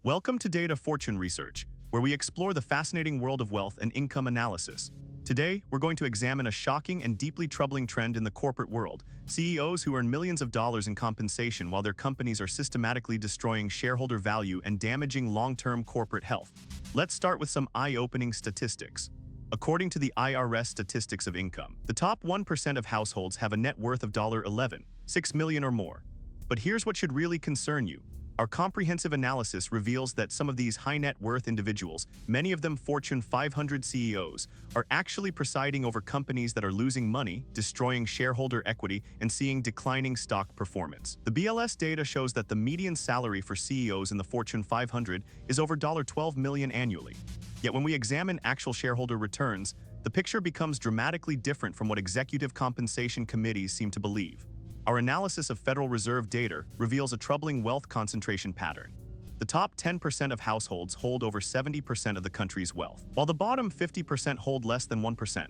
Welcome to Data Fortune Research, where we explore the fascinating world of wealth and income analysis. Today, we're going to examine a shocking and deeply troubling trend in the corporate world: CEOs who earn millions of dollars in compensation while their companies are systematically destroying shareholder value and damaging long-term corporate health. Let's start with some eye-opening statistics. According to the IRS statistics of income, the top 1% of households have a net worth of $6 million or more. But here's what should really concern you. Our comprehensive analysis reveals that some of these high-net-worth individuals, many of them Fortune 500 CEOs, are actually presiding over companies that are losing money, destroying shareholder equity, and seeing declining stock performance. The BLS data shows that the median salary for CEOs in the Fortune 500 is over $12 million annually. Yet when we examine actual shareholder returns, the picture becomes dramatically different from what executive compensation committees seem to believe. Our analysis of Federal Reserve data reveals a troubling wealth concentration pattern. The top 10% of households hold over 70% of the country's wealth, while the bottom 50% hold less than 1%.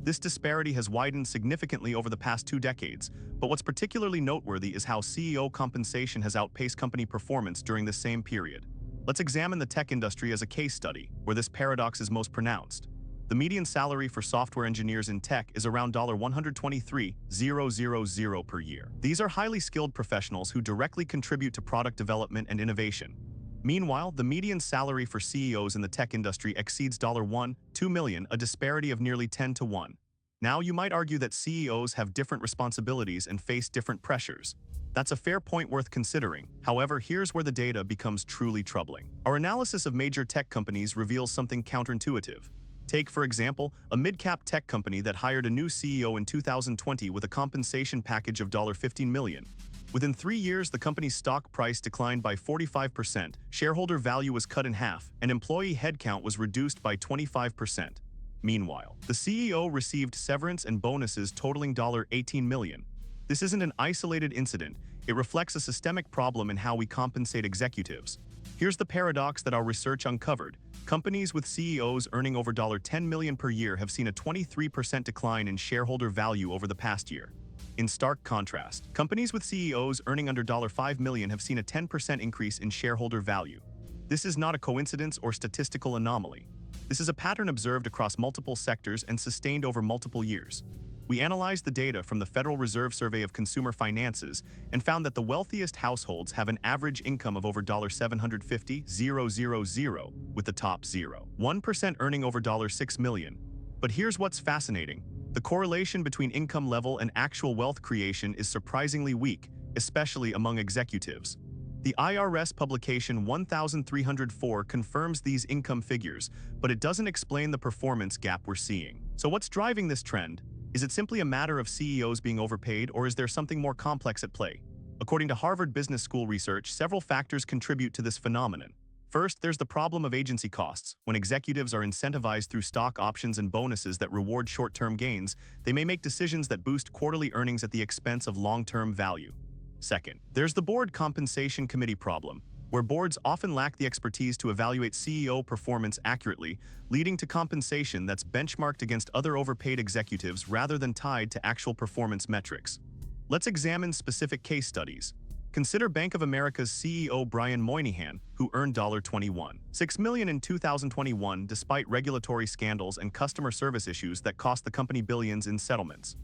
This disparity has widened significantly over the past 2 decades, but what's particularly noteworthy is how CEO compensation has outpaced company performance during the same period. Let's examine the tech industry as a case study, where this paradox is most pronounced. The median salary for software engineers in tech is around $123,000 per year. These are highly skilled professionals who directly contribute to product development and innovation. Meanwhile, the median salary for CEOs in the tech industry exceeds $2 million, a disparity of nearly 10 to 1. Now, you might argue that CEOs have different responsibilities and face different pressures. That's a fair point worth considering. However, here's where the data becomes truly troubling. Our analysis of major tech companies reveals something counterintuitive. Take, for example, a mid-cap tech company that hired a new CEO in 2020 with a compensation package of $15 million. Within 3 years, the company's stock price declined by 45%, shareholder value was cut in half, and employee headcount was reduced by 25%. Meanwhile, the CEO received severance and bonuses totaling $18 million. This isn't an isolated incident, it reflects a systemic problem in how we compensate executives. Here's the paradox that our research uncovered. Companies with CEOs earning over $10 million per year have seen a 23% decline in shareholder value over the past year. In stark contrast, companies with CEOs earning under $5 million have seen a 10% increase in shareholder value. This is not a coincidence or statistical anomaly. This is a pattern observed across multiple sectors and sustained over multiple years. We analyzed the data from the Federal Reserve Survey of Consumer Finances and found that the wealthiest households have an average income of over $750,000, with the top 1% earning over $6 million. But here's what's fascinating. The correlation between income level and actual wealth creation is surprisingly weak, especially among executives. The IRS publication 1304 confirms these income figures, but it doesn't explain the performance gap we're seeing. So what's driving this trend? Is it simply a matter of CEOs being overpaid, or is there something more complex at play? According to Harvard Business School research, several factors contribute to this phenomenon. First, there's the problem of agency costs. When executives are incentivized through stock options and bonuses that reward short-term gains, they may make decisions that boost quarterly earnings at the expense of long-term value. Second, there's the board compensation committee problem, where boards often lack the expertise to evaluate CEO performance accurately, leading to compensation that's benchmarked against other overpaid executives rather than tied to actual performance metrics. Let's examine specific case studies. Consider Bank of America's CEO Brian Moynihan, who earned $6 million in 2021 despite regulatory scandals and customer service issues that cost the company billions in settlements.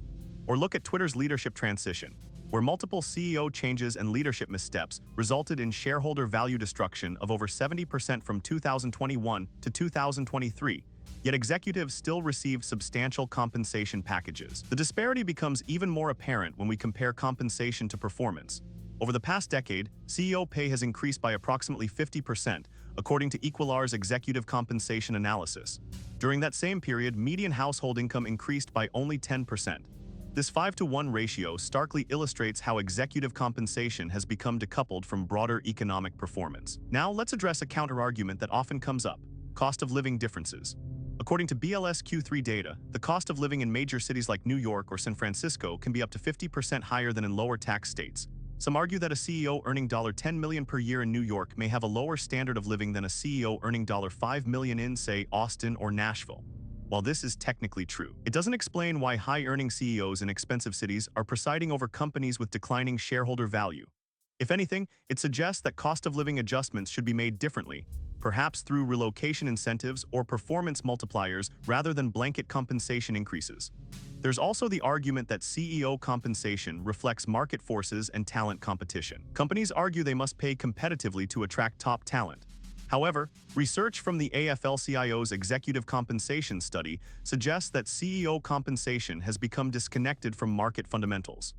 Or look at Twitter's leadership transition, where multiple CEO changes and leadership missteps resulted in shareholder value destruction of over 70% from 2021 to 2023, yet executives still receive substantial compensation packages. The disparity becomes even more apparent when we compare compensation to performance. Over the past decade, CEO pay has increased by approximately 50%, according to Equilar's executive compensation analysis. During that same period, median household income increased by only 10%. This 5-to-1 ratio starkly illustrates how executive compensation has become decoupled from broader economic performance. Now, let's address a counterargument that often comes up: cost of living differences. According to BLS Q3 data, the cost of living in major cities like New York or San Francisco can be up to 50% higher than in lower tax states. Some argue that a CEO earning $10 million per year in New York may have a lower standard of living than a CEO earning $5 million in, say, Austin or Nashville. While this is technically true, it doesn't explain why high-earning CEOs in expensive cities are presiding over companies with declining shareholder value. If anything, it suggests that cost of living adjustments should be made differently, perhaps through relocation incentives or performance multipliers rather than blanket compensation increases. There's also the argument that CEO compensation reflects market forces and talent competition. Companies argue they must pay competitively to attract top talent. However, research from the AFL-CIO's executive compensation study suggests that CEO compensation has become disconnected from market fundamentals.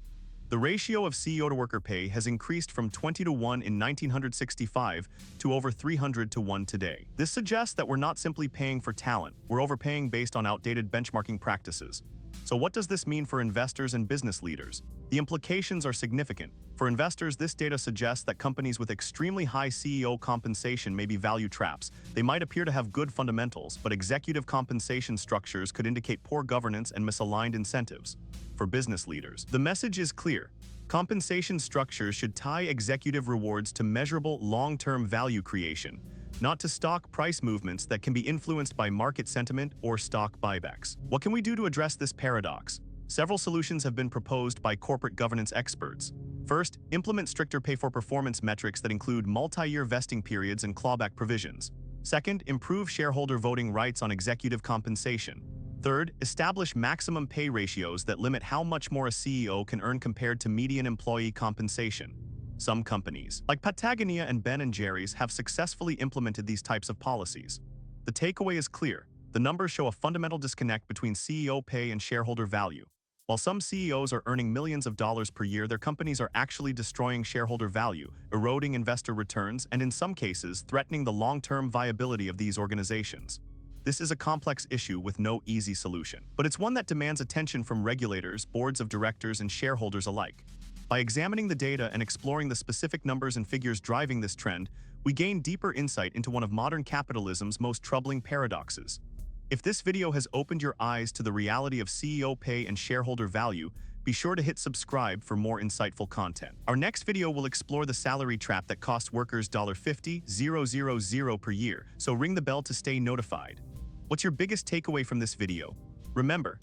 The ratio of CEO to worker pay has increased from 20 to 1 in 1965 to over 300 to 1 today. This suggests that we're not simply paying for talent, we're overpaying based on outdated benchmarking practices. So what does this mean for investors and business leaders? The implications are significant. For investors, this data suggests that companies with extremely high CEO compensation may be value traps. They might appear to have good fundamentals, but executive compensation structures could indicate poor governance and misaligned incentives. For business leaders, the message is clear. Compensation structures should tie executive rewards to measurable long-term value creation, not to stock price movements that can be influenced by market sentiment or stock buybacks. What can we do to address this paradox? Several solutions have been proposed by corporate governance experts. First, implement stricter pay-for-performance metrics that include multi-year vesting periods and clawback provisions. Second, improve shareholder voting rights on executive compensation. Third, establish maximum pay ratios that limit how much more a CEO can earn compared to median employee compensation. Some companies, like Patagonia and Ben & Jerry's, have successfully implemented these types of policies. The takeaway is clear. The numbers show a fundamental disconnect between CEO pay and shareholder value. While some CEOs are earning millions of dollars per year, their companies are actually destroying shareholder value, eroding investor returns, and in some cases, threatening the long-term viability of these organizations. This is a complex issue with no easy solution, but it's one that demands attention from regulators, boards of directors, and shareholders alike. By examining the data and exploring the specific numbers and figures driving this trend, we gain deeper insight into one of modern capitalism's most troubling paradoxes. If this video has opened your eyes to the reality of CEO pay and shareholder value, be sure to hit subscribe for more insightful content. Our next video will explore the salary trap that costs workers $50,000 per year, so ring the bell to stay notified. What's your biggest takeaway from this video? Remember,